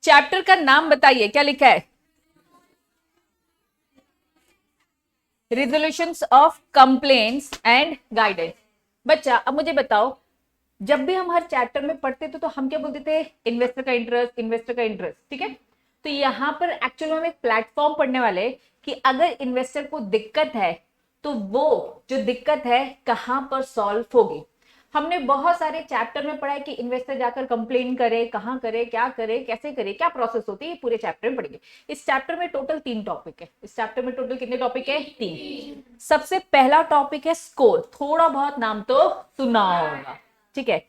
Chapter का नाम बताइए, क्या लिखा है? Resolutions of complaints and guidance. बच्चा अब मुझे बताओ, जब भी हम हर चैप्टर में पढ़ते थे तो हम क्या बोलते थे? इन्वेस्टर का इंटरेस्ट, इन्वेस्टर का इंटरेस्ट, ठीक है। तो यहां पर एक्चुअल में हम एक प्लेटफॉर्म पढ़ने वाले कि अगर इन्वेस्टर को दिक्कत है तो वो जो दिक्कत है कहां पर सॉल्व होगी। हमने बहुत सारे चैप्टर में पढ़ा है कि इन्वेस्टर जाकर कंप्लेन करे, कहां करे, क्या करे, कैसे करे, क्या प्रोसेस होती है, ये पूरे चैप्टर में पढ़ेंगे। इस चैप्टर में टोटल 3 टॉपिक है। इस चैप्टर में टोटल कितने टॉपिक है? 3। सबसे पहला टॉपिक है स्कोर, थोड़ा बहुत नाम तो सुना होगा, ठीक है।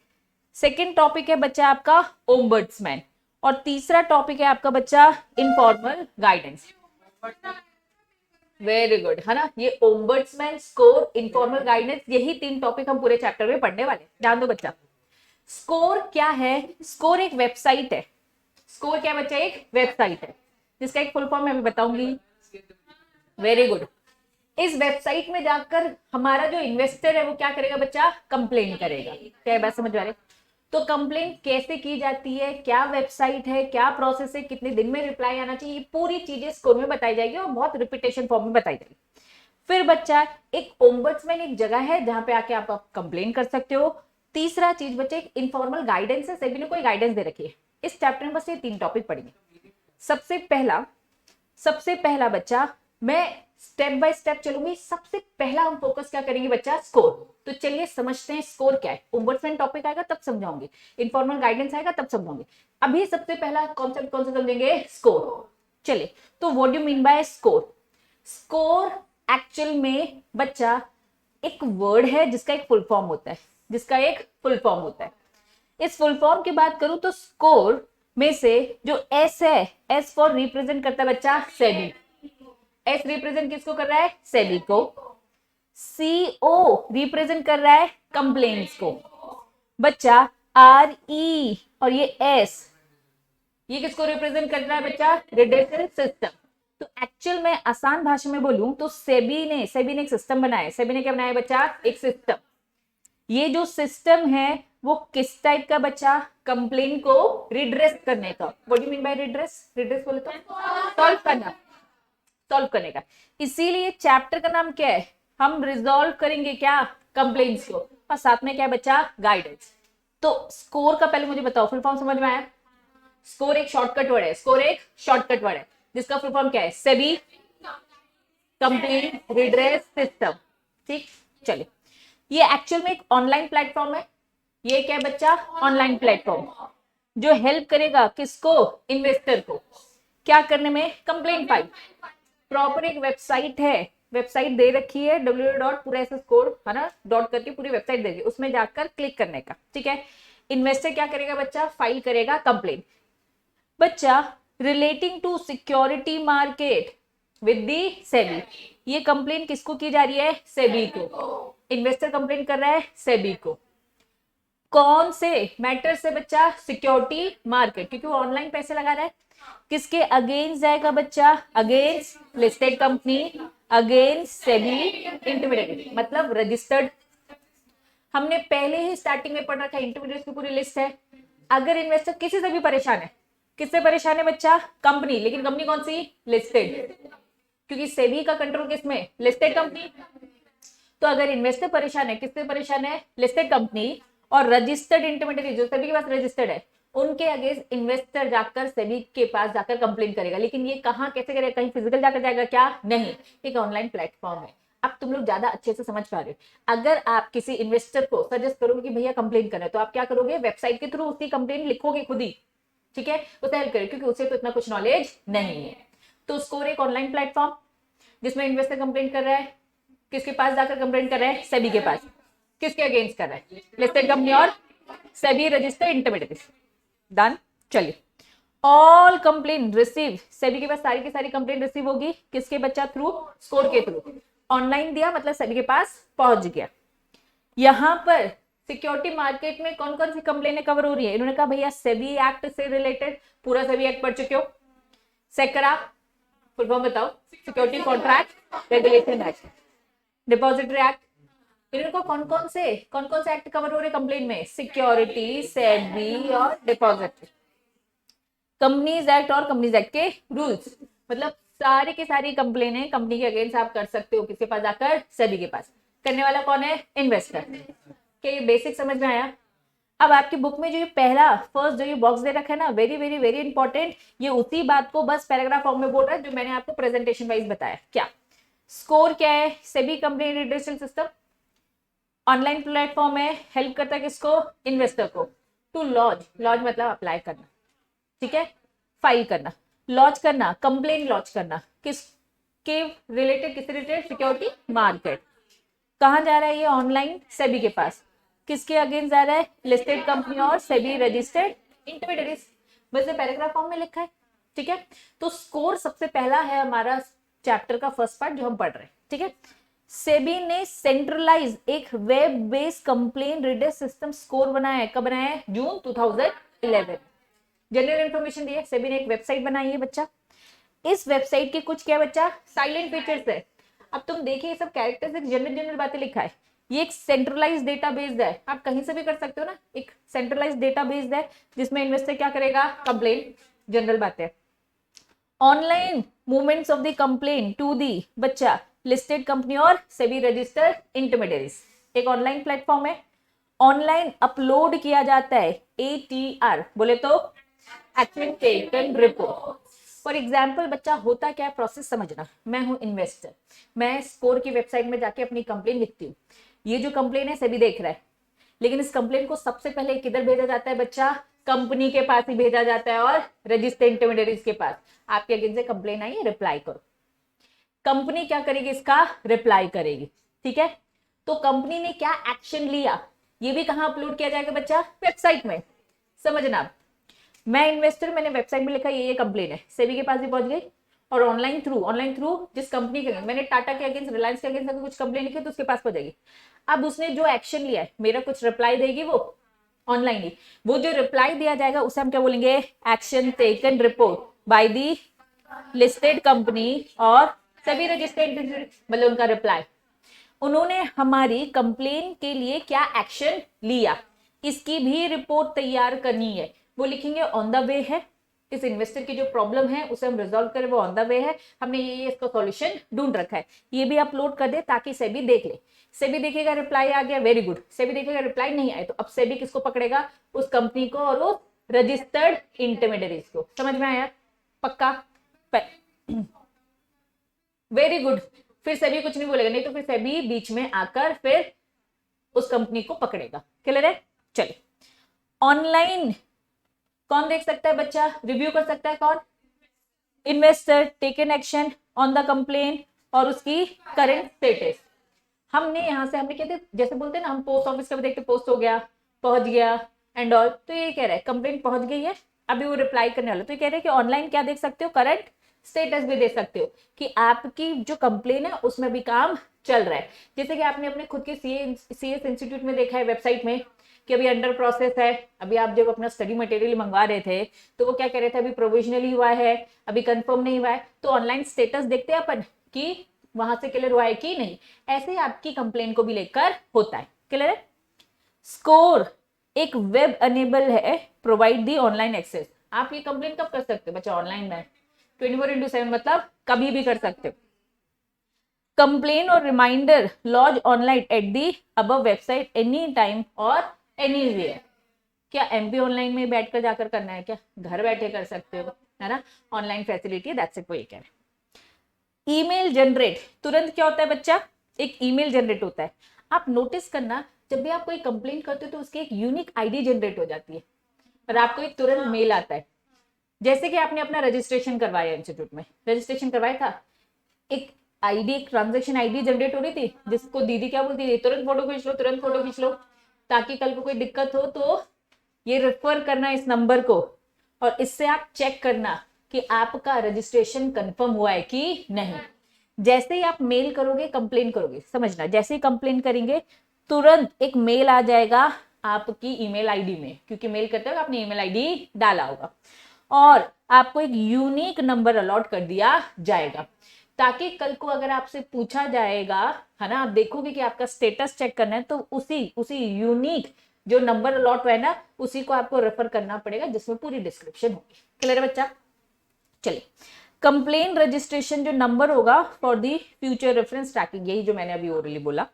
सेकेंड टॉपिक है बच्चा आपका ओम्बड्समैन, और तीसरा टॉपिक है आपका बच्चा इनफॉर्मल गाइडेंस। वेरी गुड, है ना। ये ओम्बड्समैन, स्कोर, इनफॉर्मल गाइडेंस, यही 3 टॉपिक हम पूरे चैप्टर में पढ़ने वाले। ध्यान दो बच्चा, स्कोर क्या है? स्कोर एक वेबसाइट है। स्कोर क्या बच्चा? एक वेबसाइट है जिसका एक फुल फॉर्म मैं अभी बताऊंगी। Very good. इस वेबसाइट में जाकर हमारा जो इन्वेस्टर है वो क्या करेगा बच्चा? कंप्लेन करेगा। क्या बात समझ आ रही है? तो कंप्लेन कैसे की जाती है, क्या वेबसाइट है, क्या प्रोसेस है, कितने दिन में रिप्लाई आना चाहिए, ये पूरी चीजें स्कोर में बताई जाएगी और बहुत रिपीटेशन फॉर्म में बताई जाएगी। फिर बच्चा एक ओम्बड्समैन एक जगह है जहां पे आके आप कंप्लेन कर सकते हो। तीसरा चीज बच्चे एक इनफॉर्मल गाइडेंस है, सेबी ने कोई गाइडेंस दे रखी है। इस चैप्टर में बस ये 3 टॉपिक पढ़ेंगे। सबसे पहला बच्चा मैं स्टेप बाय स्टेप चलूंगी। सबसे पहला हम फोकस क्या करेंगे बच्चा? स्कोर। तो चलिए समझते हैं स्कोर क्या है। ओम्बड्समैन टॉपिक आएगा तब समझाऊंगी, इनफॉर्मल गाइडेंस आएगा तब समझाऊंगी। अभी सबसे पहला कॉन्सेप्ट कौन सा समझेंगे? स्कोर। चलिए, तो what do you mean by score? Score actual में बच्चा एक वर्ड है जिसका एक फुल फॉर्म होता है, इस फुल फॉर्म की बात करूं तो स्कोर में से जो एस है, एस फॉर रिप्रेजेंट करता है बच्चा सेबी। एस रिप्रेजेंट किसको कर रहा है? सेबी को। सीओ रिप्रेजेंट कर रहा है कंप्लेंट्स को। बच्चा आर ई और ये एस, ये किसको रिप्रेजेंट कर रहा है बच्चा? Redressal system. तो एक्चुअल में आसान भाषा में बोलूं तो सेबी ने एक सिस्टम बनाया। सेबी ने क्या बनाया बच्चा? एक सिस्टम। ये जो सिस्टम है वो किस टाइप का बच्चा? कंप्लेन को रिड्रेस करने का। What do you mean by redress? Redress बोले तो सॉल्व करने का। इसीलिए चैप्टर का नाम क्या है? हम रिजॉल्व करेंगे क्या? कंप्लेंट्स को, और साथ में क्या है बच्चा? गाइडेंस। तो स्कोर का पहले मुझे बताओ फुल फॉर्म समझ में आया? स्कोर एक शॉर्टकट वर्ड है जिसका फुल फॉर्म क्या है? SEBI complain redress system. ठीक, चलिए। ये एक्चुअल में एक ऑनलाइन प्लेटफॉर्म है। ये क्या है बच्चा? ऑनलाइन प्लेटफॉर्म जो हेल्प करेगा किसको? इन्वेस्टर को। क्या करने में? Complaint file. प्रॉपर एक वेबसाइट है, वेबसाइट दे रखी है www. पूरा ऐसा स्कोर है ना, डॉट करके पूरी वेबसाइट दे रखी है, उसमें जाकर क्लिक करने का, ठीक है। इन्वेस्टर क्या करेगा बच्चा? फाइल करेगा कंप्लेंट। बच्चा relating to security market with the SEBI. ये कंप्लेंट किसको की जा रही है? सेबी को। इन्वेस्टर कंप्लेंट कर रहा है सेबी को। कौन से मैटर से बच्चा? सिक्योरिटी मार्केट, क्योंकि वो ऑनलाइन पैसे लगा रहा है। किसके अगेंस्ट जाएगा बच्चा? Against listed company, against SEBI intermediate, मतलब रजिस्टर्ड। हमने पहले ही स्टार्टिंग में पढ़ रखा है, इंटरमीडिएट की पूरी लिस्ट है। अगर इन्वेस्टर किसी से भी परेशान है, किससे परेशान है बच्चा? कंपनी, लेकिन कंपनी कौन सी? लिस्टेड, क्योंकि सेबी का कंट्रोल किसमें? Listed company. तो अगर इन्वेस्टर परेशान है, किससे परेशान है? लिस्टेड कंपनी और रजिस्टर्ड इंटरमीडिएट जो सेबी के पास रजिस्टर्ड है, उनके अगेंस्ट इन्वेस्टर जाकर सेबी के पास जाकर कंप्लेन करेगा। लेकिन ये कहां कैसे करेगा? कहीं फिजिकल जाकर जाएगा क्या? नहीं, एक ऑनलाइन प्लेटफॉर्म है। अब तुम लोग ज्यादा अच्छे से समझ पा रहे हो। अगर आप किसी इन्वेस्टर को सजेस्ट करोगे कि भैया कंप्लेन करें, तो आप क्या करोगे? वेबसाइट के थ्रू उसकी कंप्लेन लिखोगे खुद ही, ठीक है, उसे हेल्प करें, क्योंकि उसे तो इतना कुछ नॉलेज नहीं है। तो स्कोर एक ऑनलाइन प्लेटफॉर्म जिसमें इन्वेस्टर कंप्लेन कर रहा है। किसके पास जाकर कंप्लेन कर रहा है? सेबी के पास। किसके अगेंस्ट कर रहा है? लिस्टेड कंपनी और सेबी रजिस्टर्ड इंटरमीडिएट। डन, चलिए। ऑल कंप्लेन रिसीव, सेबी के पास सारी की सारी कंप्लेन रिसीव होगी किसके बच्चा? थ्रू स्कोर के थ्रू। ऑनलाइन दिया मतलब सेबी के पास पहुंच गया। यहां पर सिक्योरिटी मार्केट में कौन कौन सी कंप्लेनें कवर हो रही है? इन्होंने कहा भैया सेबी एक्ट से रिलेटेड, पूरा सेबी एक्ट पढ़ चुके हो। सेकरा फुल फॉर्म बताओ? Security contract regulation act, depository act. इनको कौन कौन से एक्ट कवर हो रहे कंप्लेन में? सिक्योरिटी, सेबी और डिपॉजिटरी। कंपनीज एक्ट और कंपनीज एक्ट के रूल्स, मतलब सारी की सारी कंप्लेनें कंपनी के अगेंस्ट आप कर सकते हो किसके पास जाकर, सेबी के पास। करने वाला कौन है, इन्वेस्टर। के बेसिक समझ में आया। अब आपकी बुक में जो ये पहला फर्स्ट जो ये बॉक्स दे रखा है ना, वेरी वेरी वेरी इंपॉर्टेंट, ये उसी बात को बस पैराग्राफ फॉर्म में बोल रहा है जो मैंने आपको प्रेजेंटेशन वाइज बताया। क्या स्कोर क्या है, SEBI company redressal system online platform है, हेल्प करता है किसको, इन्वेस्टर को, टू लॉन्च, लॉन्च मतलब अप्लाई करना, ठीक है, फाइल करना, लॉन्च करना, कंप्लेन लॉन्च करना, किसके रिलेटेड, किससे रिलेटेड, सिक्योरिटी मार्केट। कहां जा रहा है ये, ऑनलाइन, सेबी के पास। किसके अगेंस्ट जा रहा है, लिस्टेड कंपनी और सेबी रजिस्टर्ड इंटरमीडियरीज। वैसे पैराग्राफ फॉर्म में लिखा है, ठीक है। तो स्कोर सबसे पहला है हमारा चैप्टर का फर्स्ट पार्ट जो हम पढ़ रहे हैं, ठीक है। सेबी ने सेंट्रलाइज एक web based complaint redress system स्कोर बनाया है। कब बनाया है, जून 2011। जनरल इंफॉर्मेशन दी है, सेबी ने एक वेबसाइट बनाई है बच्चा। इस वेबसाइट के कुछ क्या बच्चा, साइलेंट फीचर्स है। अब तुम देखिए ये सब कैरेक्टर्स, एक जनरल जनरल बातें लिखा है। ये एक सेंट्रलाइज डेटाबेस है, आप कहीं से भी कर सकते हो ना, एक सेंट्रलाइज डेटाबेस है जिसमें इन्वेस्टर क्या करेगा, कंप्लेन, जनरल बातें। Online movements of the complain to the बच्चा लिस्टेड कंपनी और सेबी रजिस्टर्ड इंटरमीडियरीज, एक ऑनलाइन प्लेटफॉर्म है। ऑनलाइन अपलोड किया जाता है एटीआर, बोले तो action taken report. For example बच्चा होता क्या है, प्रोसेस समझना। मैं हूं इन्वेस्टर, मैं स्कोर की वेबसाइट में जाके अपनी कंप्लेन लिखती हूँ। ये जो कंप्लेन है सेबी देख रहा है, लेकिन इस कंप्लेन को सबसे पहले किधर भेजा जाता है बच्चा, कंपनी के पास ही भेजा जाता है और रजिस्टर्ड इंटरमीडियरीज के पास। आपके अगेंस्ट से कंप्लेन आई है, रिप्लाई करो। कंपनी क्या करेगी, इसका रिप्लाई करेगी, ठीक है। तो कंपनी ने क्या एक्शन लिया, ये भी कहां अपलोड किया जाएगा बच्चा, वेबसाइट में। समझना, मैं इन्वेस्टर, मैंने वेबसाइट में लिखा ये कंप्लेन है, सेबी के पास भी पहुंच गई। और ऑनलाइन थ्रू जिस कंपनी के, मैंने टाटा के अगेंस्ट, रिलायंस के अगेंस्ट कुछ कंप्लेन लिखी तो उसके पास पहुंच जाएगी। अब उसने जो एक्शन लिया है, मेरा कुछ रिप्लाई देगी वो ऑनलाइन ही, वो जो रिप्लाई दिया जाएगा उसे हम क्या बोलेंगे, action taken report by the listed company और सभी रजिस्टर्ड, मतलब उनका रिप्लाई, उन्होंने हमारी कंप्लेन के लिए क्या एक्शन लिया, इसकी भी रिपोर्ट तैयार करनी है। वो लिखेंगे ऑन द वे है, इस इन्वेस्टर की जो प्रॉब्लम है उसे हम रिजॉल्व करें, वो ऑन द वे है, हमने ये इसका सॉल्यूशन ढूंढ रखा है, ये भी अपलोड कर दे ताकि सेबी देख ले। सेबी देखेगा रिप्लाई आ गया, वेरी गुड। सेबी देखेगा रिप्लाई नहीं आए तो अब सेबी किसको पकड़ेगा, उस कंपनी को और उस रजिस्टर्ड इंटरमीडियरीज को। समझ में आया, पक्का, वेरी गुड। फिर सेबी कुछ नहीं बोलेगा, नहीं तो फिर सेबी बीच में आकर फिर उस कंपनी को पकड़ेगा। क्लियर है, चलिए। ऑनलाइन कौन देख सकता है बच्चा, रिव्यू कर सकता है कौन, investor, taken action on the complain और उसकी करंट स्टेटस। हमने यहां से, हमने कहते जैसे बोलते हैं ना, हम पोस्ट ऑफिस का भी देखते, पोस्ट हो गया, पहुंच गया एंड ऑल। तो ये कह रहा है कंप्लेन पहुंच गई है, अभी वो रिप्लाई करने वाला। तो ये कह रहे हैं कि ऑनलाइन क्या देख सकते हो, करंट स्टेटस भी दे सकते हो कि आपकी जो कंप्लेन है उसमें भी काम चल रहा है। जैसे कि आपने अपने खुद के सीएस इंस्टीट्यूट में देखा है वेबसाइट में कि अभी अंडर प्रोसेस है। अभी आप जब अपना स्टडी मटेरियल मंगवा रहे थे तो वो क्या कह रहे थे, अभी प्रोविजनली हुआ है, अभी कंफर्म नहीं हुआ है। तो ऑनलाइन स्टेटस देखते हैं अपन कि वहां से क्लियर हुआ है कि नहीं। ऐसे ही आपकी कंप्लेन को भी लेकर होता है। क्लियर है। स्कोर एक वेब अनेबल है, प्रोवाइड दी ऑनलाइन एक्सेस। आप ये कंप्लेन कब कर सकते हो बच्चा, ऑनलाइन में 24/7, मतलब कभी भी कर सकते हो। कंप्लेन और reminder lodge online at the above website any time और एनीवेयर। क्या एमपी ऑनलाइन में बैठकर जाकर करना है क्या, घर बैठे कर सकते हो, है ना, ऑनलाइन फैसिलिटी है, दैट्स इट, वो ये कह रहे हैं। ईमेल जनरेट, तुरंत क्या होता है बच्चा, एक ईमेल जनरेट होता है। आप नोटिस करना, जब भी आप कोई कंप्लेन करते हो तो उसकी एक यूनिक आईडी जनरेट हो जाती है और आपको एक तुरंत मेल आता है। जैसे कि आपने अपना रजिस्ट्रेशन करवाया इंस्टीट्यूट में, रजिस्ट्रेशन करवाया था, एक आईडी, एक ट्रांजैक्शन आईडी जनरेट हो रही थी जिसको दीदी क्या बोलती थी, तुरंत फोटो खींच लो, तुरंत फोटो खींच लो, ताकि कल को कोई दिक्कत हो तो ये रेफर करना इस नंबर को और इससे आप चेक करना कि आपका रजिस्ट्रेशन कंफर्म हुआ है कि नहीं। जैसे ही आप मेल करोगे, कंप्लेन करोगे, समझना, जैसे ही कंप्लेन करेंगे तुरंत एक मेल आ जाएगा आपकी ईमेल आईडी में, क्योंकि मेल करते हुए आपने ईमेल आईडी डाला होगा और आपको एक यूनिक नंबर अलॉट कर दिया जाएगा, ताकि कल को अगर आपसे पूछा जाएगा, है ना, आप देखोगे कि आपका स्टेटस चेक करना है तो उसी यूनिक जो नंबर अलॉट हुआ है ना उसी को आपको रेफर करना पड़ेगा जिसमें पूरी डिस्क्रिप्शन होगी। क्लियर है बच्चा? चलिए, कंप्लेन रजिस्ट्रेशन जो नंबर होगा for the future reference tracking, यही जो मैंने अभी ओरली बोला।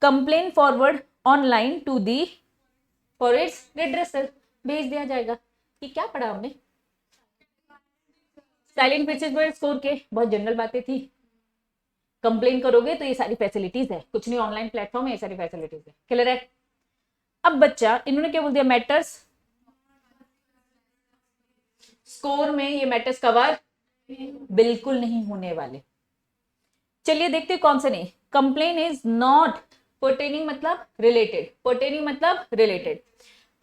Complain forward online to the for its redressal, भेज दिया जाएगा। ये क्या पढ़ा हमने? साइलेंट मैसेज पर स्कोर के बहुत जनरल बातें थी। कंप्लेन करोगे तो ये सारी फैसिलिटीज है, कुछ नहीं ऑनलाइन प्लेटफॉर्म है, ये सारी फैसिलिटीज है। क्लियर है? अब बच्चा इन्होंने क्या बोल दिया, मैटर्स स्कोर में ये मैटर्स कवर बिल्कुल नहीं होने वाले। चलिए देखते कौन से नहीं। कंप्लेन इज नॉट पर्टेनिंग मतलब रिलेटेड, पर्टेनिंग मतलब related.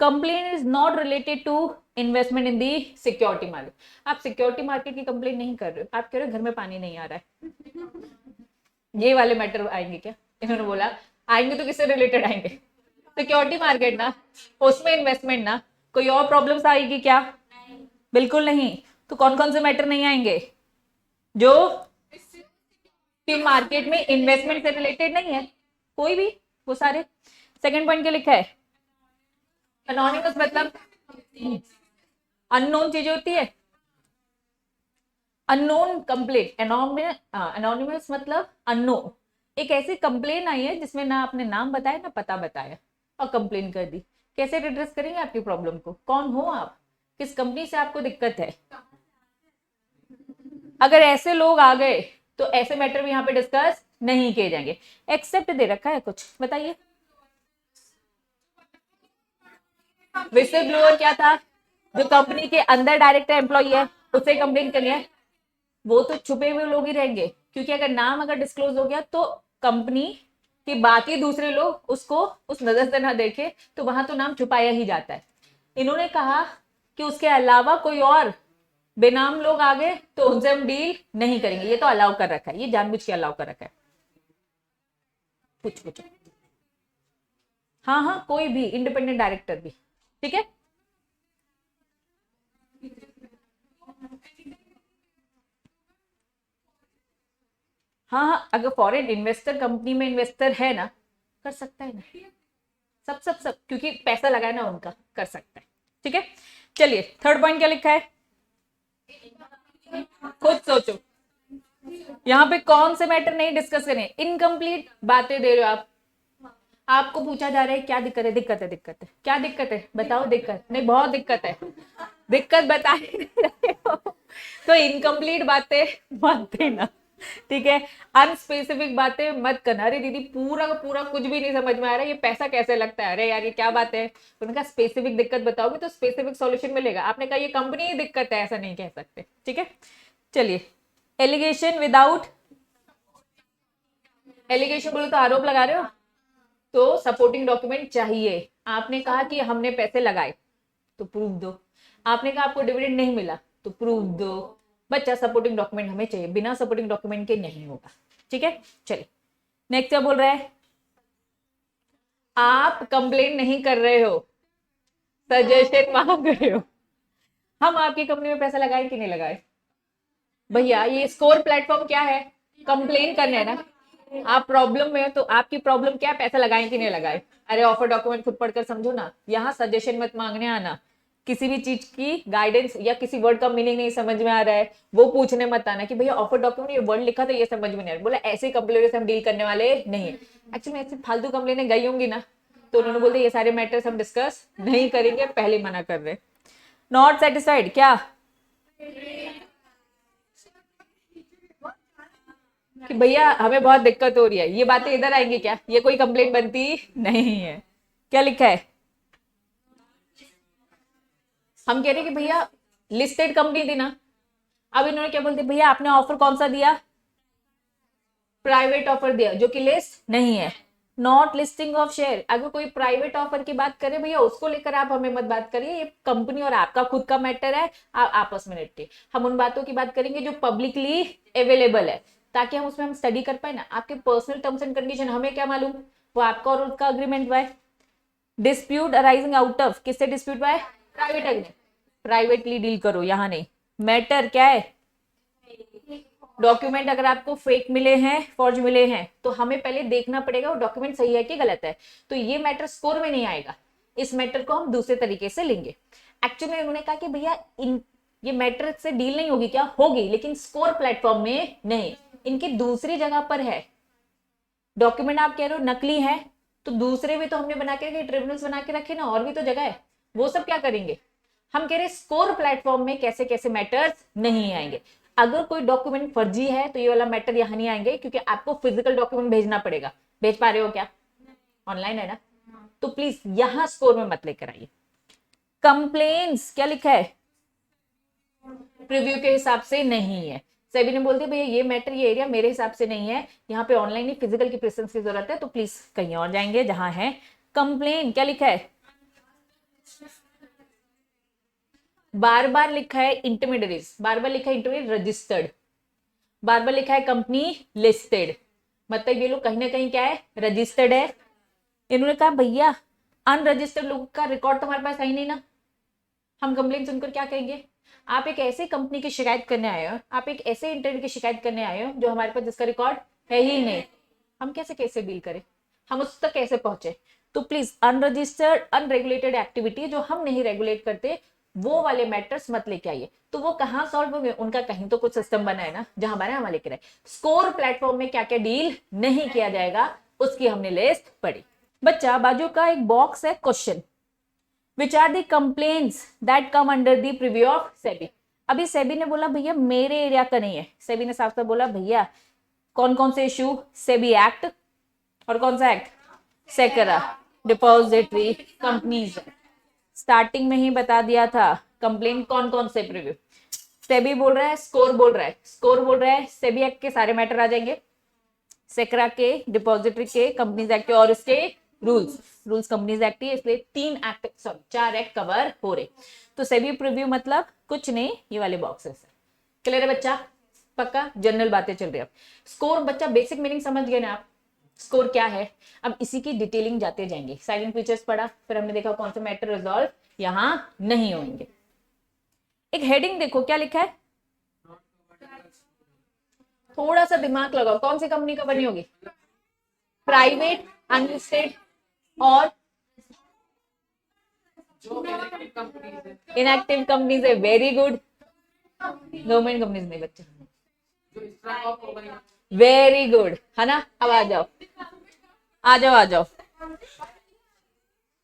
Complain is not related to investment in the security market. आप सिक्योरिटी मार्केट की कंप्लेन नहीं कर रहे हो, आप कह रहे हो घर में पानी नहीं आ रहा है। ये वाले मैटर आएंगे क्या? इन्होंने बोला आएंगे तो किससे रिलेटेड आएंगे? सिक्योरिटी मार्केट ना, उसमें इन्वेस्टमेंट ना, कोई और प्रॉब्लम्स आएगी क्या? बिल्कुल नहीं। तो कौन कौन से मैटर नहीं आएंगे? जो मार्केट में इन्वेस्टमेंट से रिलेटेड नहीं है कोई भी, वो सारे। सेकंड पॉइंट क्या लिखा है? अनोनिमस मतलब अननोन चीजें होती है, अननोन कंप्लेंट। एनोनिमस मतलब अननोन, एक ऐसी कंप्लेन आई है जिसमें ना आपने नाम बताया ना पता बताया और कंप्लेन कर दी। कैसे रिड्रेस करेंगे आपकी प्रॉब्लम को? कौन हो आप, किस कंपनी से आपको दिक्कत है? अगर ऐसे लोग आ गए तो ऐसे मैटर भी यहाँ पे डिस्कस नहीं किए जाएंगे। एक्सेप्ट दे रखा है कुछ, बताइए। विस्ल ब्लोअर क्या था? जो कंपनी के अंदर डायरेक्ट एम्प्लॉय है उससे कंप्लेन करनी है, वो तो छुपे हुए लोग ही रहेंगे, क्योंकि अगर नाम अगर डिस्क्लोज हो गया तो कंपनी के बाकी दूसरे लोग उसको उस नजर से ना देखे, तो वहां तो नाम छुपाया ही जाता है। इन्होंने कहा कि उसके अलावा कोई और बेनाम लोग आ गए तो उनसे हम डील नहीं करेंगे, ये तो अलाउ कर रखा है, ये जानबूझ के अलाउ कर रखा है। पूछो। हाँ हाँ, कोई भी इंडिपेंडेंट डायरेक्टर भी, ठीक है। हाँ हाँ, अगर फॉरेन इन्वेस्टर कंपनी में इन्वेस्टर है ना, कर सकता है ना, सब क्योंकि पैसा लगाया ना उनका, कर सकता है। ठीक है, चलिए थर्ड पॉइंट क्या लिखा है, खुद सोचो। यहाँ पे कौन से मैटर नहीं डिस्कस करें? इनकम्प्लीट बातें दे रहे हो आप, आपको पूछा जा रहा है क्या दिक्कत है, दिक्कत है, दिक्कत है, क्या दिक्कत है बताओ, दिक्कत नहीं, बहुत दिक्कत है, दिक्कत बता ही नहीं रहे हो, तो इनकम्प्लीट बातें मत देना, ठीक है। अनस्पेसिफिक बातें मत करना। अरे दीदी पूरा का पूरा कुछ भी नहीं समझ में आ रहा है, ये पैसा कैसे लगता है, अरे यार ये क्या बात है। उनका स्पेसिफिक दिक्कत बताओगे तो स्पेसिफिक सॉल्यूशन मिलेगा। आपने कहा ये कंपनी ही दिक्कत है, ऐसा नहीं कह सकते, ठीक है। चलिए, एलिगेशन विदाउट, एलिगेशन बोलो तो आरोप लगा रहे हो, तो सपोर्टिंग डॉक्यूमेंट चाहिए। आपने कहा कि हमने पैसे लगाए तो प्रूफ दो, आपने कहा आपको डिविडेंड नहीं मिला तो प्रूफ दो। बच्चा सपोर्टिंग डॉक्यूमेंट हमें चाहिए, बिना सपोर्टिंग डॉक्यूमेंट के नहीं होगा, ठीक है। चलिए नेक्स्ट क्या बोल रहा है, आप कंप्लेन नहीं कर रहे हो, सजेशन मांग रहे हो। हम आपकी कंपनी में पैसा लगाए कि नहीं लगाए? भैया ये स्कोर प्लेटफॉर्म क्या है, कंप्लेन करना है ना। आप प्रॉब्लम में हो तो आपकी प्रॉब्लम क्या, पैसा लगाए कि नहीं लगाए। अरे ऑफर डॉक्यूमेंट खुद पढ़कर समझो ना, यहाँ सजेशन मत मांगने आना। किसी भी चीज की गाइडेंस या किसी वर्ड का मीनिंग नहीं समझ में आ रहा है वो पूछने मत आना कि भैया ऑफर डॉक्यूमेंट ये वर्ड लिखा था ये समझ में नहीं आ रहा। बोला ऐसे कंप्लेन से हम डील करने वाले नहीं है। एक्चुअली ऐसे फालतू कंप्लेने गई होंगी ना, तो उन्होंने बोलते ये सारे मैटर्स हम डिस्कस नहीं करेंगे, पहले मना कर रहे। नॉट सेटिस्फाइड क्या, कि भैया हमें बहुत दिक्कत हो रही है, ये बातें इधर आएंगी क्या, ये कोई कंप्लेंट बनती नहीं है। क्या लिखा है, हम कह रहे कि भैया लिस्टेड कंपनी थी ना, अब इन्होंने क्या बोलते भैया आपने ऑफर कौन सा दिया, प्राइवेट ऑफर दिया जो कि लिस्ट नहीं है। नॉट लिस्टिंग ऑफ शेयर, अगर कोई प्राइवेट ऑफर की बात करे भैया उसको लेकर आप हमें मत बात करिए, ये कंपनी और आपका खुद का मैटर है, आप आपस में निपटिए। हम उन बातों की बात करेंगे जो पब्लिकली अवेलेबल है, ताकि हम उसमें हम स्टडी कर पाए ना। आपके पर्सनल टर्म्स एंड कंडीशन हमें क्या मालूम, वो आपका और उसका अग्रीमेंट हुआ है। डिस्प्यूट अराइजिंग आउट ऑफ, किससे डिस्प्यूट हुआ है, प्राइवेट एग्रीमेंट, प्राइवेटली डील करो, यहाँ नहीं। मैटर क्या है, डॉक्यूमेंट अगर आपको फेक मिले हैं, फॉर्ज मिले हैं, तो हमें पहले देखना पड़ेगा वो डॉक्यूमेंट सही है कि गलत है, तो ये मैटर स्कोर में नहीं आएगा। इस मैटर को हम दूसरे तरीके से लेंगे। एक्चुअली उन्होंने कहा कि भैया इन ये मैटर से डील नहीं होगी क्या, होगी, लेकिन स्कोर प्लेटफॉर्म में नहीं, इनकी दूसरी जगह पर है। डॉक्यूमेंट आप कह रहे हो नकली है, तो दूसरे भी तो हमने बना के रखे, ट्रिब्यूनल्स बना के रखे ना, और भी तो जगह है, वो सब क्या करेंगे। हम कह रहे स्कोर प्लेटफॉर्म में कैसे कैसे मैटर्स नहीं आएंगे। अगर कोई डॉक्यूमेंट फर्जी है तो ये वाला मैटर यहां नहीं आएंगे, क्योंकि आपको फिजिकल डॉक्यूमेंट भेजना पड़ेगा। भेज पा रहे हो क्या, ऑनलाइन है ना, तो प्लीज यहां स्कोर में मत लेकर आइए। कंप्लेन्स क्या लिखा है, प्रीव्यू के हिसाब से नहीं है। सेबी ने बोल दिया भैया ये मैटर ये एरिया मेरे हिसाब से नहीं है, यहाँ पे ऑनलाइन ही फिजिकल की प्रेजेंस की जरूरत है, तो प्लीज कहीं और जाएंगे जहां है कंप्लेन। क्या लिखा है, बार बार लिखा है इंटरमीडिएट, बार बार लिखा है इंटरमीडिएट रजिस्टर्ड, बार बार लिखा है कंपनी लिस्टेड, मतलब ये लोग कहीं ना कहीं क्या है, रजिस्टर्ड है। इन्होंने कहा भैया अनरजिस्टर्ड लोगों का रिकॉर्ड तुम्हारे पास है ही नहीं ना, हम कंप्लेन सुनकर क्या कहेंगे। आप एक ऐसी कंपनी की शिकायत करने आए हो, आप एक ऐसे इंटरव्यू की शिकायत करने आए हो जो हमारे पास जिसका रिकॉर्ड है ही नहीं, हम कैसे कैसे डील करें, हम उस तक कैसे पहुंचे। तो प्लीज अनरजिस्टर्ड अनरेगुलेटेड एक्टिविटी जो हम नहीं रेगुलेट करते वो वाले मैटर्स मत लेके आइए। तो वो कहाँ सॉल्व होंगे, उनका कहीं तो कुछ सिस्टम बना है ना जहां हमारे यहाँ लेकर आए। स्कोर प्लेटफॉर्म में क्या क्या डील नहीं किया जाएगा उसकी हमने लिस्ट पढ़ी। बच्चा बाजू का एक बॉक्स है question, which are the complaints that come under the purview of SEBI। अभी सेबी ने बोला भैया मेरे एरिया का नहीं है, सेबी ने साफ साफ बोला भैया कौन कौन से इशू, सेबी एक्ट और कौन सा एक्ट, सेकरा डिपॉजिटरी कंपनीज। स्टार्टिंग में ही बता दिया था कंप्लेंट कौन कौन से प्रीव्यू, सेबी बोल रहा है, स्कोर बोल रहा है, स्कोर बोल रहा है सेबी एक्ट के सारे मैटर आ जाएंगे, सेकरा के, डिपॉजिटरी के, कंपनीज एक्ट के और इसके रूल्स कंपनीज एक्ट है, इसलिए 4 एक्ट कवर हो रहे। तो सेबी प्रीव्यू मतलब कुछ नहीं, ये वाले बॉक्सेस है। क्लियर है बच्चा, पक्का जनरल बातें चल रही है। स्कोर बच्चा बेसिक मीनिंग समझ गए ना आप, स्कोर क्या है। अब इसी की डिटेलिंग जाते जाएंगे। साइलेंट फीचर्स पढ़ा, फिर हमने देखा कौन से मैटर रिजॉल्व यहां नहीं होंगे। एक हेडिंग देखो क्या लिखा है, थोड़ा सा दिमाग लगाओ, कौन सी कंपनी का बनी होगी, प्राइवेट, अनलिस्टेड और इनएक्टिव कंपनीज है। वेरी गुड, गवर्नमेंट कंपनीज नहीं बच्चे, वेरी गुड है ना। अब आ जाओ आ जाओ आ जाओ,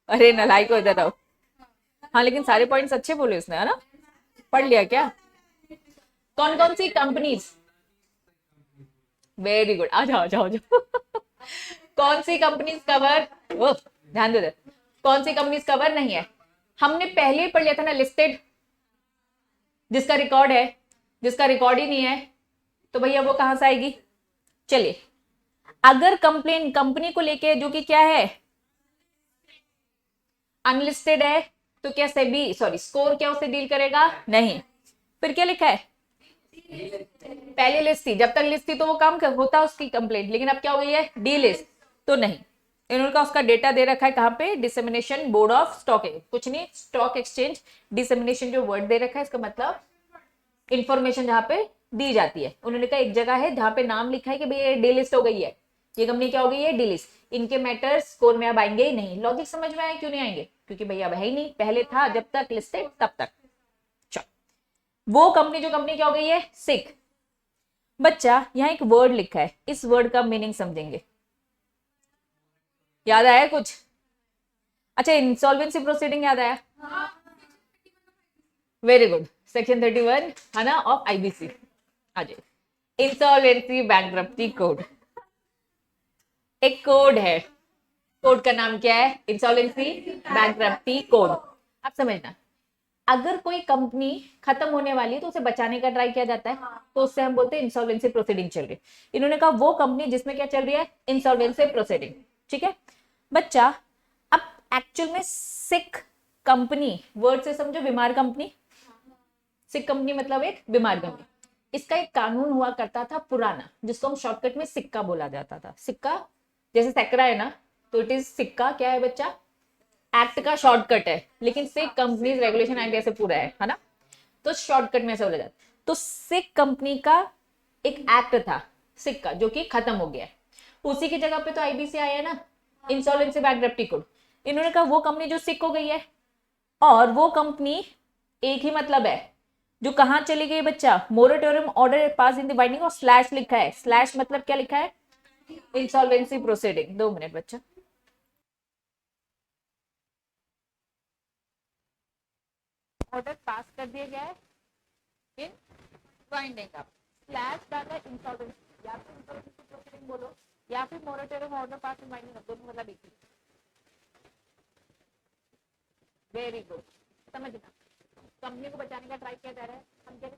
अरे नलायक को इधर आओ। हाँ लेकिन सारे पॉइंट्स अच्छे बोले उसने, है ना, पढ़ लिया क्या, कौन कौन सी कंपनीज, वेरी गुड, आ जाओ आ जाओ आ जाओ कौन सी कंपनीज कवर, ध्यान दो, कौन सी कंपनीज कवर नहीं है। हमने पहले ही पढ़ लिया था ना, लिस्टेड जिसका रिकॉर्ड है, जिसका रिकॉर्ड ही नहीं है तो भैया वो कहां से आएगी। चलिए अगर कंप्लेन कंपनी को लेके जो कि क्या है अनलिस्टेड है, तो क्या सेबी स्कोर क्या उससे डील करेगा, नहीं। फिर क्या लिखा है, पहले लिस्ट थी, जब तक लिस्ट थी तो वो काम होता उसकी कंप्लेंट, लेकिन अब क्या हो गई है डी लिस्ट, तो नहीं। इन्होंने का उसका डेटा दे रखा है कहां पे, डिसेमिनेशन बोर्ड ऑफ स्टॉक, कुछ नहीं, स्टॉक एक्सचेंज। डिसेमिनेशन जो वर्ड दे रखा है इसका मतलब इंफॉर्मेशन जहां पे दी जाती है। उन्होंने कहा एक जगह है जहां पे नाम लिखा है कि भाई ये डी लिस्ट हो गई है, ये कंपनी क्या हो गई है डी लिस्ट, इनके मैटर्स स्कोर में अब आएंगे ही नहीं। लॉजिक समझ में आया क्यों नहीं आएंगे, क्योंकि भैया अब है ही नहीं, पहले था जब तक लिस्टेड तब तक। चलो वो कंपनी जो कंपनी क्या हो गई है सिक। बच्चा यहाँ एक वर्ड लिखा है, इस वर्ड का मीनिंग समझेंगे, याद आया कुछ। अच्छा इंसॉल्वेंसी प्रोसीडिंग याद आया, वेरी गुड, सेक्शन 31 है ना ऑफ आईबीसी। आज इंसॉल्वेंसी बैंक्रप्सी कोड, एक कोड है, कोड का नाम क्या है, इंसॉल्वेंसी बैंक्रप्सी कोड। आप समझना, अगर कोई कंपनी खत्म होने वाली है तो उसे बचाने का ट्राई किया जाता है, तो उससे हम बोलते हैं इंसॉल्वेंसी प्रोसीडिंग चल रही है। इन्होंने कहा वो कंपनी जिसमें क्या चल रही है, इंसॉल्वेंसी प्रोसीडिंग, ठीक है बच्चा। अब एक्चुअल में सिक कंपनी वर्ड से समझो, बीमार कंपनी, सिक कंपनी मतलब एक बीमार कंपनी। इसका एक कानून हुआ करता था पुराना, जिसको हम शॉर्टकट में सिक्का बोला जाता था। सिक्का जैसे सेकरा है ना, तो इट इज सिक्का क्या है बच्चा, एक्ट का शॉर्टकट है, लेकिन सिक कंपनीज रेगुलेशन एक्ट ऐसे पूरा है ना, तो शॉर्टकट में ऐसे बोला जाता। तो सिक कंपनी का एक एक्ट था सिक का, जो कि खत्म हो गया है, उसी की जगह पे तो आईबीसी आया है ना, इंसॉल्वेंसी बैंक्रप्सी कोड। इन्होंने कहा वो कंपनी जो सिक हो गई है, और वो कंपनी एक ही मतलब है जो कहां चली गई बच्चा, moratorium order pass in the binding, और स्लैश लिखा है, स्लैश मतलब क्या लिखा है, इंसॉल्वेंसी प्रोसीडिंग। 2 मिनट बच्चा, ऑर्डर पास कर दिया गया है इन बाइंडिंग का, स्लैश डाला है इंसॉल्वेंसी, या फिर इंसॉल्वेंसी प्रोसीडिंग बोलो या फिर मोरेटोरियम ऑर्डर पास इन बाइंडिंग, दोनों मतलब एक ही। वेरी गुड, समझना, कंपनी को बचाने का ट्राई किया जा रहा है, हम कह रहे